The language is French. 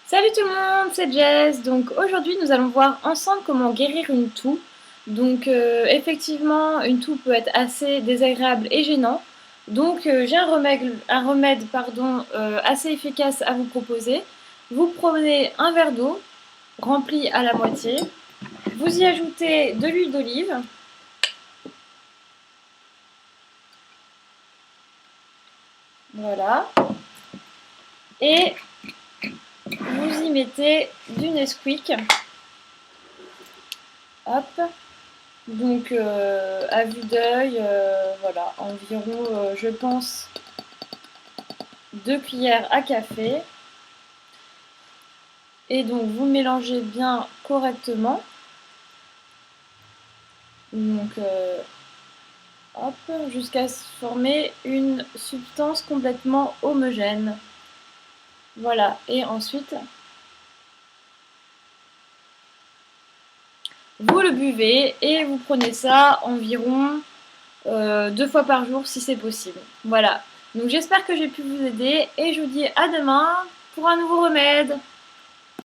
Salut tout le monde, c'est Jess. Donc aujourd'hui nous allons voir ensemble comment guérir une toux. Donc effectivement une toux peut être assez désagréable et gênant. Donc j'ai un remède assez efficace à vous proposer. Vous prenez un verre d'eau rempli à la moitié. Vous y ajoutez de l'huile d'olive. Voilà. Et vous y mettez du Nesquik. Hop. Donc à vue d'œil, voilà, environ, je pense, 2 cuillères à café. Et donc vous mélangez bien correctement. Donc hop, jusqu'à se former une substance complètement homogène. Voilà, et ensuite vous le buvez et vous prenez ça environ 2 fois par jour si c'est possible. Voilà. Donc j'espère que j'ai pu vous aider et je vous dis à demain pour un nouveau remède.